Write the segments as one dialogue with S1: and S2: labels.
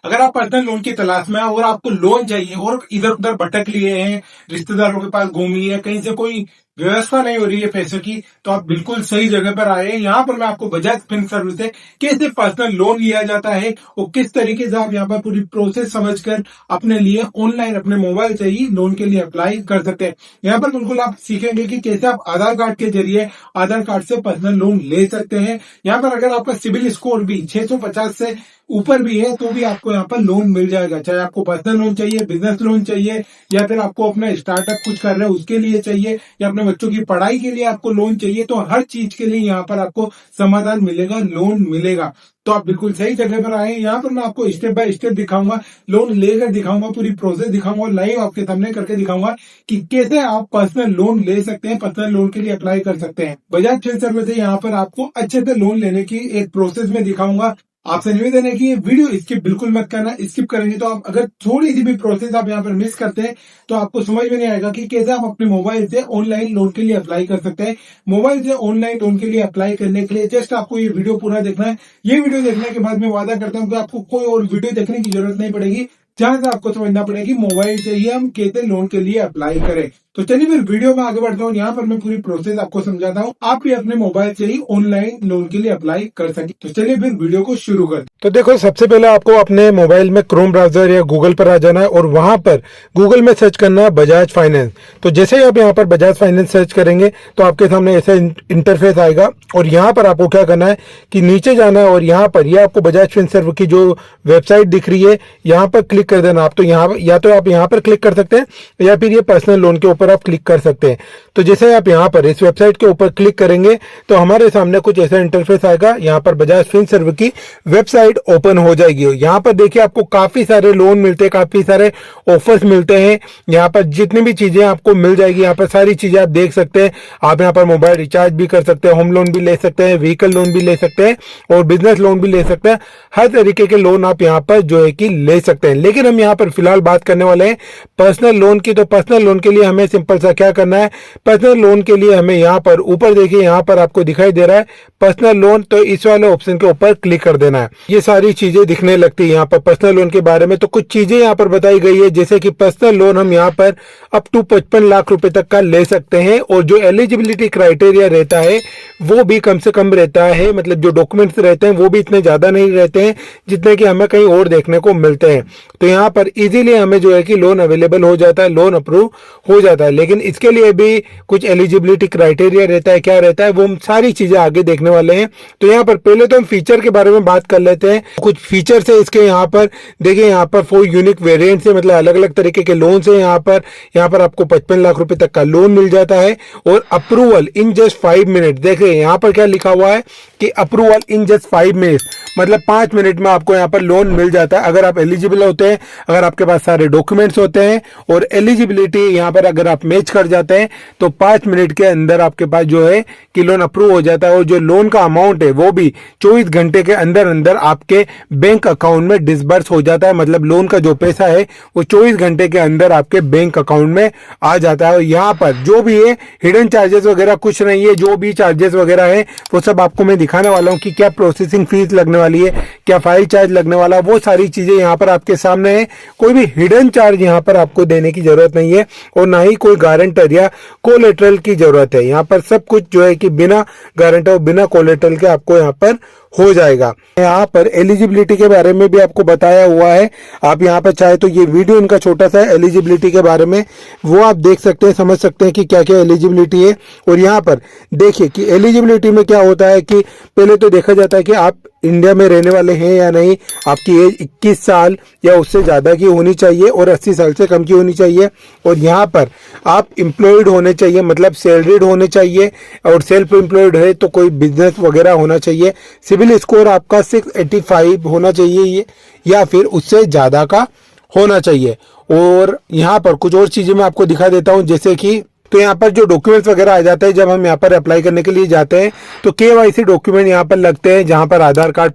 S1: अगर आप personal loan की तलाश में हैं और आपको लोन चाहिए और इधर उधर भटक लिए हैं, रिश्तेदारों के पास घूम लिए, कहीं से कोई व्यवस्था नहीं हो रही है पैसों की, तो आप बिल्कुल सही जगह पर आए हैं। यहाँ पर मैं आपको बजाज फिन सर्विस से कैसे पर्सनल लोन लिया जाता है और किस तरीके से आप यहाँ पर पूरी प्रोसेस समझकर अपने लिए ऑनलाइन अपने मोबाइल से ही लोन के लिए अप्लाई कर सकते हैं। यहाँ पर बिल्कुल आप सीखेंगे कि कैसे आप आधार कार्ड के जरिए आधार कार्ड से पर्सनल लोन ले सकते हैं। यहाँ पर अगर आपका सिविल स्कोर भी 650 से ऊपर भी है तो भी आपको यहाँ पर लोन मिल जाएगा, चाहे आपको पर्सनल लोन चाहिए, बिजनेस लोन चाहिए, या फिर आपको अपना स्टार्टअप कुछ कर रहे हैं उसके लिए चाहिए, या अपने बच्चों की पढ़ाई के लिए आपको लोन चाहिए, तो हर चीज के लिए यहाँ पर आपको समाधान मिलेगा, लोन मिलेगा। तो आप बिल्कुल सही जगह पर आए। यहाँ पर मैं आपको स्टेप बाय स्टेप दिखाऊंगा, लोन लेकर दिखाऊंगा, पूरी प्रोसेस दिखाऊंगा, लाइव आपके सामने करके दिखाऊंगा कि कैसे आप पर्सनल लोन ले सकते हैं, पर्सनल लोन के लिए अप्लाई कर सकते हैं। बजाज फिन सर्विस से यहाँ पर आपको अच्छे से लोन लेने की एक प्रोसेस में दिखाऊंगा। आपसे निवेदन है कि ये वीडियो स्किप बिल्कुल मत करना। स्किप करेंगे तो आप अगर थोड़ी सी भी प्रोसेस आप यहाँ पर मिस करते हैं तो आपको समझ में नहीं आएगा कि कैसे आप अपने मोबाइल से ऑनलाइन लोन के लिए अप्लाई कर सकते हैं। मोबाइल से ऑनलाइन लोन के लिए अप्लाई करने के लिए जस्ट आपको ये वीडियो पूरा देखना है। ये वीडियो देखने के बाद मैं वादा करता हूँ कि आपको कोई और वीडियो देखने की जरूरत नहीं पड़ेगी, जहां से आपको समझना पड़ेगा मोबाइल से ही हम कैसे लोन के लिए अप्लाई करें। तो चलिए फिर वीडियो में आगे बढ़ता हूँ। यहाँ पर मैं पूरी प्रोसेस आपको समझाता हूँ, आप भी अपने मोबाइल से ही ऑनलाइन लोन के लिए अप्लाई कर सके। तो चलिए फिर वीडियो को शुरू करते हैं।
S2: तो देखो, सबसे पहले आपको अपने मोबाइल में क्रोम ब्राउजर या गूगल पर आ जाना है और वहां पर गूगल में सर्च करना है बजाज फाइनेंस। तो जैसे ही आप यहाँ पर बजाज फाइनेंस सर्च करेंगे तो आपके सामने ऐसा इंटरफेस आएगा और यहाँ पर आपको क्या करना है कि नीचे जाना है और यहाँ पर ये आपको बजाज फिन सर्विस की जो वेबसाइट दिख रही है यहाँ पर क्लिक कर देना। आप तो यहाँ या तो आप यहाँ पर क्लिक कर सकते हैं या फिर ये पर्सनल लोन के ऊपर आप क्लिक कर सकते हैं। तो जैसे आप यहाँ पर इस वेबसाइट के ऊपर क्लिक करेंगे तो हमारे सामने कुछ ऐसा इंटरफेस आएगा। यहाँ पर बजाज फिन सर्विस की वेबसाइट ओपन हो जाएगी। यहाँ पर देखिए आपको काफी सारे लोन मिलते हैं, काफी सारे ऑफर्स मिलते हैं। यहाँ पर जितनी भी चीजें आपको मिल जाएगी, यहाँ पर सारी चीजें आप देख सकते हैं। आप यहाँ पर मोबाइल रिचार्ज भी कर सकते हैं, होम लोन भी ले सकते हैं, व्हीकल लोन भी ले सकते हैं और बिजनेस लोन भी ले सकते हैं। हर तरीके के लोन आप यहाँ पर जो है कि ले सकते हैं। लेकिन हम यहाँ पर फिलहाल बात करने वाले हैं पर्सनल लोन की। तो पर्सनल लोन के लिए हमें सिंपल सा क्या करना है, पर्सनल लोन के लिए हमें यहाँ पर ऊपर देखिए, यहाँ पर आपको दिखाई दे रहा है पर्सनल लोन, तो इस वाले ऑप्शन के ऊपर क्लिक कर देना है। ये सारी चीजें दिखने लगती है यहाँ पर पर्सनल लोन के बारे में। तो कुछ चीजें यहाँ पर बताई गई है, जैसे कि पर्सनल लोन हम यहाँ पर अप टू 55 लाख रुपए तक का ले सकते हैं और जो एलिजिबिलिटी क्राइटेरिया रहता है वो भी कम से कम रहता है, मतलब जो डॉक्यूमेंट्स रहते हैं वो भी इतने ज्यादा नहीं रहते हैं जितने कि हमें कहीं और देखने को मिलते हैं। तो यहाँ पर इजीली हमें जो है कि लोन अवेलेबल हो जाता है, लोन अप्रूव हो जाता है। लेकिन इसके लिए भी कुछ एलिजिबिलिटी क्राइटेरिया रहता है, क्या रहता है वो हम सारी चीजें आगे देखने वाले हैं। तो यहाँ पर पहले तो हम फीचर के बारे में बात कर लेते हैं। कुछ फीचर्स है इसके, यहाँ पर देखिए, यहाँ पर 4 यूनिक वेरिएंट्स है, मतलब अलग अलग तरीके के लोन है। यहाँ पर आपको 55 लाख रुपए तक का लोन मिल जाता है और अप्रूवल इन जस्ट 5 मिनट। देखिए यहाँ पर क्या लिखा हुआ है कि अप्रूवल इन जस्ट 5 मिनट, मतलब 5 मिनट में आपको यहाँ पर लोन मिल जाता है अगर आप एलिजिबल होते हैं, अगर आपके पास सारे डॉक्यूमेंट्स होते हैं और एलिजिबिलिटी यहाँ पर अगर आप मैच कर जाते हैं तो 5 मिनट के अंदर आपके पास जो है कि लोन अप्रूव हो जाता है। और जो लोन का अमाउंट है वो भी 24 घंटे के अंदर अंदर आपके बैंक अकाउंट में डिसबर्स हो जाता है, मतलब लोन का जो पैसा है वो 24 घंटे के अंदर आपके बैंक अकाउंट में आ जाता है। और यहाँ पर जो भी है हिडन चार्जेस वगैरह कुछ नहीं है, जो भी चार्जेस वगैरह है वो सब आपको मैं दिखाने वाला हूँ कि क्या प्रोसेसिंग फीस लगने वाली है, क्या फाइल चार्ज लगने वाला, वो सारी चीजें यहाँ पर आपके सामने है। कोई भी हिडन चार्ज यहाँ पर आपको देने की जरूरत नहीं है और ना ही कोई गारंटर या कोलेटरल की जरूरत है। यहाँ पर सब कुछ जो है कि बिना गारंटर और बिना कोलेटरल के आपको यहाँ पर हो जाएगा। यहाँ पर एलिजिबिलिटी के बारे में भी आपको बताया हुआ है। आप यहाँ पर चाहे तो ये वीडियो इनका छोटा सा एलिजिबिलिटी के बारे में वो आप देख सकते हैं, समझ सकते हैं कि क्या क्या एलिजिबिलिटी है। और यहाँ पर देखिए कि एलिजिबिलिटी में क्या होता है कि पहले तो देखा जाता है कि आप इंडिया में रहने वाले हैं या नहीं, आपकी एज 21 साल या उससे ज़्यादा की होनी चाहिए और 80 साल से कम की होनी चाहिए। और यहाँ पर आप एम्प्लॉयड होने चाहिए, मतलब सैलरीड होने चाहिए, और सेल्फ एम्प्लॉयड है तो कोई बिजनेस वगैरह होना चाहिए। सिविल स्कोर आपका 685 होना चाहिए या फिर उससे ज़्यादा का होना चाहिए। और यहाँ पर कुछ और चीज़ें मैं आपको दिखा देता हूँ, जैसे कि तो यहाँ पर जो डॉक्यूमेंट्स वगैरह आ जाते हैं जब हम यहाँ पर अप्लाई करने के लिए जाते हैं तो KYC डॉक्यूमेंट यहाँ पर लगते हैं, जहाँ पर आधार कार्ड,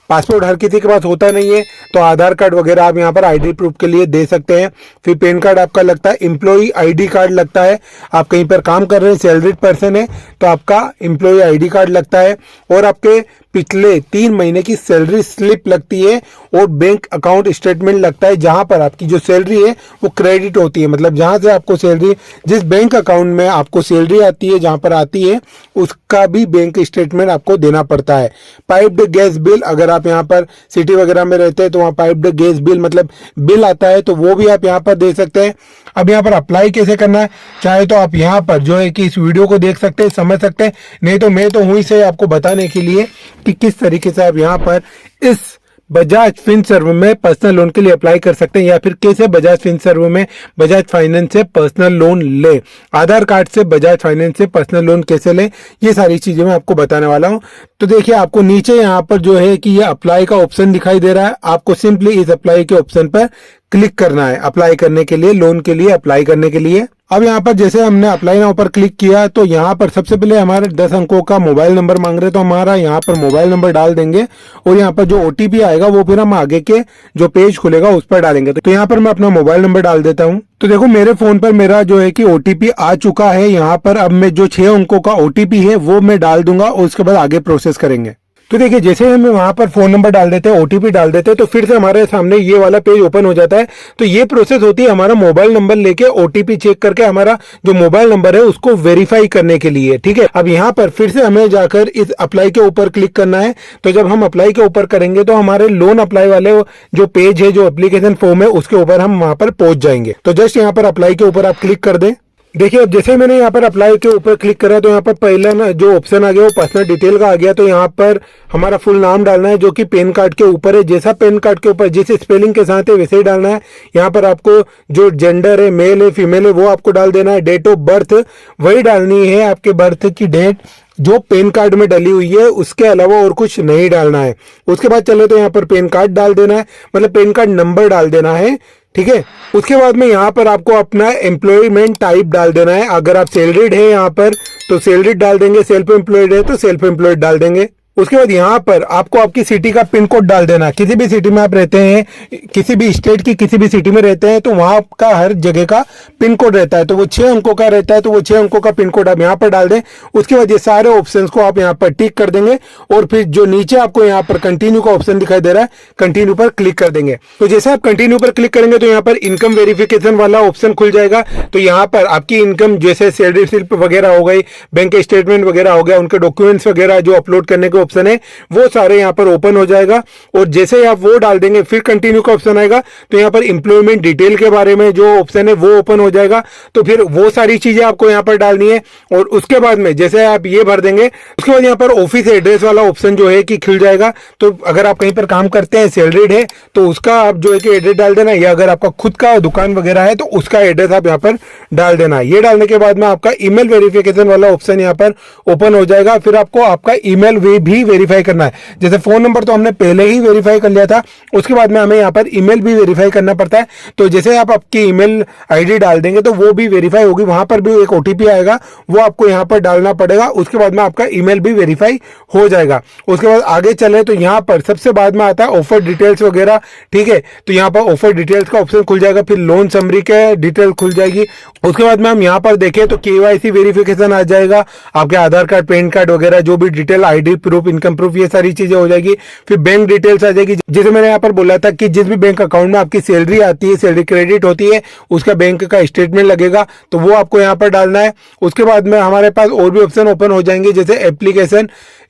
S2: पासपोर्ट हर किसी के पास होता नहीं है तो आधार कार्ड वगैरह आप यहाँ पर आईडी प्रूफ के लिए दे सकते हैं। फिर पैन कार्ड आपका लगता है, एम्प्लॉय आईडी कार्ड लगता है, आप कहीं पर काम कर रहे हैं, सैलरीड पर्सन है तो आपका एम्प्लॉय आईडी कार्ड लगता है। और आपके पिछले 3 महीने की सैलरी स्लिप लगती है और बैंक अकाउंट स्टेटमेंट लगता है, जहां पर आपकी जो सैलरी है वो क्रेडिट होती है। मतलब जहां से आपको सैलरी, जिस बैंक अकाउंट में आपको सैलरी आती है, जहां पर आती है, उसका भी बैंक स्टेटमेंट आपको देना पड़ता है। पाइप्ड गैस बिल, अगर आप यहाँ पर सिटी वगैरह में रहते हैं तो वहाँ पाइप्ड गैस बिल मतलब बिल आता है, तो वो भी आप यहाँ पर दे सकते हैं। अब यहाँ पर अप्लाई कैसे करना है, चाहे तो आप यहाँ पर जो है कि इस वीडियो को देख सकते हैं, समझ सकते हैं, नहीं तो मैं तो हुई से आपको बताने के लिए कि किस तरीके से आप यहाँ पर इस बजाज फिनसर्व में पर्सनल लोन के लिए अप्लाई कर सकते हैं, या फिर कैसे बजाज फिनसर्व में बजाज फाइनेंस से पर्सनल लोन ले, आधार कार्ड से बजाज फाइनेंस से पर्सनल लोन कैसे ले, ये सारी चीजें मैं आपको बताने वाला हूं। तो देखिए, आपको नीचे यहाँ पर जो है कि ये अप्लाई का ऑप्शन दिखाई दे रहा है, आपको सिंपली इस अप्लाई के ऑप्शन पर क्लिक करना है अप्लाई करने के लिए, लोन के लिए अप्लाई करने के लिए। अब यहाँ पर जैसे हमने अप्लाई नाउ पर क्लिक किया तो यहाँ पर सबसे पहले हमारे 10 अंकों का मोबाइल नंबर मांग रहे, तो हमारा यहाँ पर मोबाइल नंबर डाल देंगे और यहाँ पर जो ओटीपी आएगा वो फिर हम आगे के जो पेज खुलेगा उस पर डालेंगे। तो यहाँ पर मैं अपना मोबाइल नंबर डाल देता हूँ। तो देखो, मेरे फोन पर मेरा जो है कि ओटीपी आ चुका है। यहाँ पर अब मैं जो 6 अंकों का ओटीपी है वो मैं डाल दूंगा और उसके बाद आगे प्रोसेस करेंगे। तो देखिए, जैसे हम वहां पर फोन नंबर डाल देते हैं, ओटीपी डाल देते हैं, तो फिर से हमारे सामने ये वाला पेज ओपन हो जाता है। तो ये प्रोसेस होती है हमारा मोबाइल नंबर लेके ओटीपी चेक करके हमारा जो मोबाइल नंबर है उसको वेरीफाई करने के लिए, ठीक है। अब यहाँ पर फिर से हमें जाकर इस अप्लाई के ऊपर क्लिक करना है। तो जब हम अप्लाई के ऊपर करेंगे तो हमारे लोन अप्लाई वाले जो पेज है, जो एप्लीकेशन फॉर्म है, उसके ऊपर हम वहां पर पहुंच जाएंगे। तो जस्ट यहाँ पर अप्लाई के ऊपर आप क्लिक कर दें। देखिए, अब जैसे मैंने यहाँ पर अप्लाई के ऊपर क्लिक करा तो यहाँ पर पहला ना जो ऑप्शन आ गया वो पर्सनल डिटेल का आ गया। तो यहाँ पर हमारा फुल नाम डालना है जो कि पैन कार्ड के ऊपर है, जैसा पैन कार्ड के ऊपर जिस स्पेलिंग के साथ है वैसे ही डालना है। यहाँ पर आपको जो जेंडर है, मेल है फीमेल है, वो आपको डाल देना है। डेट ऑफ बर्थ वही डालनी है, आपके बर्थ की डेट जो पैन कार्ड में डली हुई है, उसके अलावा और कुछ नहीं डालना है। उसके बाद चले तो यहाँ पर पैन कार्ड डाल देना है, मतलब पैन कार्ड नंबर डाल देना है, ठीक है। उसके बाद में यहाँ पर आपको अपना एम्प्लॉयमेंट टाइप डाल देना है। अगर आप सैलरीड है यहाँ पर तो सैलरीड डाल देंगे, सेल्फ एम्प्लॉयड है तो सेल्फ एम्प्लॉयड डाल देंगे। उसके बाद यहाँ पर आपको आपकी सिटी का पिन कोड डाल देना। किसी भी सिटी में आप रहते हैं, किसी भी स्टेट की किसी भी सिटी में रहते हैं, तो वहां का हर जगह का पिन कोड रहता है, तो वो 6 अंकों का रहता है, तो वो 6 अंकों का पिन कोड आप यहाँ पर डाल दें। उसके बाद ये सारे ऑप्शंस को आप यहाँ पर टिक कर देंगे और फिर जो नीचे आपको यहाँ पर कंटिन्यू का ऑप्शन दिखाई दे रहा है, कंटिन्यू पर क्लिक कर देंगे। तो जैसे आप कंटिन्यू पर क्लिक करेंगे तो यहाँ पर इनकम वेरिफिकेशन वाला ऑप्शन खुल जाएगा। तो यहाँ पर आपकी इनकम जैसे सैलरी स्लिप वगैरह हो गई, बैंक स्टेटमेंट वगैरह हो गया, उनके डॉक्यूमेंट्स वगैरह जो अपलोड करने के ऑप्शन है वो सारे यहाँ पर ओपन हो जाएगा। और जैसे आप वो डाल देंगे फिर कंटिन्यू का ऑप्शन आएगा, तो यहाँ पर एम्प्लॉयमेंट डिटेल के बारे में जो ऑप्शन है वो ओपन हो जाएगा। तो फिर वो सारी चीजें आपको यहाँ पर डालनी है। और उसके बाद में जैसे आप ये भर देंगे, उसके बाद यहाँ पर ऑफिस एड्रेस वाला ऑप्शन जो है कि खुल जाएगा। तो अगर आप कहीं पर काम करते हैं, सैलरीड है, तो उसका आप जो है कि एड्रेस डाल देना, या अगर आपका खुद का दुकान वगैरह है तो उसका एड्रेस आप यहाँ पर डाल देना। ये डालने के बाद में आपका ईमेल वेरिफिकेशन वाला ऑप्शन यहाँ पर ओपन हो जाएगा। फिर आपको आपका ईमेल भी वेरीफाई करना है। जैसे फोन नंबर तो हमने पहले ही वेरीफाई कर लिया था, उसके बाद में हमें यहाँ पर ईमेल भी वेरीफाई करना पड़ता है। तो जैसे आप आपकी ईमेल आईडी डाल देंगे तो वो भी वेरीफाई होगी, वहां पर भी एक ओटीपी आएगा, वो आपको यहाँ पर डालना पड़ेगा। उसके बाद में आपका ईमेल भी वेरीफाई हो जाएगा। उसके बाद आगे चले तो यहाँ पर सबसे बाद में आता है ऑफर डिटेल्स वगैरह, ठीक है। तो यहाँ पर ऑफर डिटेल्स का ऑप्शन खुल जाएगा, फिर लोन समरी के डिटेल खुल जाएगी। उसके बाद में हम यहाँ पर देखें तो केवाईसी वेरिफिकेशन आ जाएगा, आपके आधार कार्ड, पैन कार्ड वगैरह जो भी detail, ID proof, income proof, ये सारी चीजें हो जाएगी। फिर बैंक डिटेल्स आ जाएगी, जैसे मैंने यहाँ पर बोला था कि जिस भी बैंक अकाउंट में आपकी सैलरी आती है, सैलरी क्रेडिट होती है, उसका बैंक का स्टेटमेंट लगेगा, तो वो आपको यहाँ पर डालना है। उसके बाद में हमारे पास और भी ऑप्शन ओपन हो जाएंगे, जैसे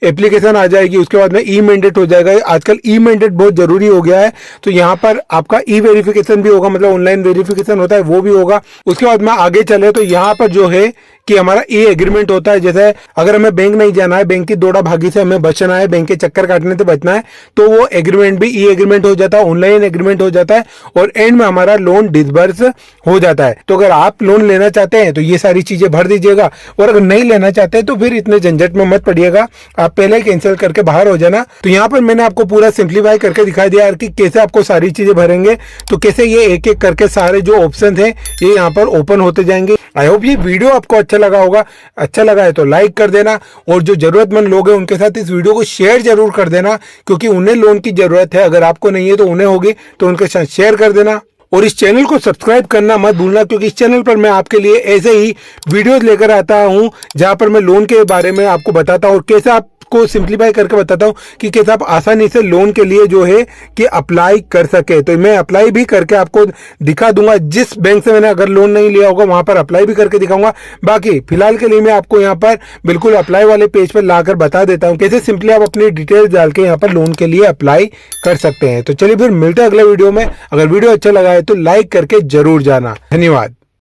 S2: एप्लीकेशन आ जाएगी। उसके बाद में ई मैंडेट हो जाएगा। आजकल ई मैंडेट बहुत जरूरी हो गया है, तो यहाँ पर आपका ई वेरिफिकेशन भी होगा, मतलब ऑनलाइन वेरिफिकेशन होता है वो भी होगा। उसके बाद में आगे चले तो यहाँ पर जो है कि हमारा ई एग्रीमेंट होता है। जैसे अगर हमें बैंक नहीं जाना है, बैंक की दौड़ा भागी से हमें बचना है, बैंक के चक्कर काटने से बचना है, तो वो एग्रीमेंट भी ई एग्रीमेंट हो जाता है, ऑनलाइन एग्रीमेंट हो जाता है और एंड में हमारा लोन डिसबर्स हो जाता है। तो अगर आप लोन लेना चाहते हैं तो ये सारी चीजें भर दीजिएगा, और अगर नहीं लेना चाहते तो फिर इतने झंझट में मत पड़िएगा, आप पहले ही कैंसिल करके बाहर हो जाना। तो यहाँ पर मैंने आपको पूरा सिंप्लीफाई करके दिखाई दिया कि कैसे आपको सारी चीजें भरेंगे, तो कैसे ये एक एक करके सारे जो ऑप्शन है ये यहाँ पर ओपन होते जाएंगे। आई होप ये वीडियो आपको अच्छा लगा होगा। अच्छा लगा है तो लाइक कर देना, और जो जरूरतमंद लोग हैं उनके साथ इस वीडियो को शेयर जरूर कर देना, क्योंकि उन्हें लोन की जरूरत है। अगर आपको नहीं है तो उन्हें होगी, तो उनके साथ शेयर कर देना। और इस चैनल को सब्सक्राइब करना मत भूलना, क्योंकि इस चैनल पर मैं आपके लिए ऐसे ही वीडियोस लेकर आता हूं, जहां पर मैं लोन के बारे में आपको बताता हूं और कैसे आप आपको सिंप्लीफाई करके बताता हूँ कि कैसे आप आसानी से लोन के लिए जो है कि अप्लाई कर सके। तो मैं अप्लाई भी करके आपको दिखा दूंगा, जिस बैंक से मैंने अगर लोन नहीं लिया होगा वहां पर अप्लाई भी करके दिखाऊंगा। बाकी फिलहाल के लिए मैं आपको यहाँ पर बिल्कुल अप्लाई वाले पेज पर लाकर बता देता हूँ कैसे सिंपली आप अपनी डिटेल्स डाल के यहाँ पर लोन के लिए अप्लाई कर सकते हैं। तो चलिए फिर मिलते हैं अगले वीडियो में। अगर वीडियो अच्छा लगा है तो लाइक करके जरूर जाना। धन्यवाद।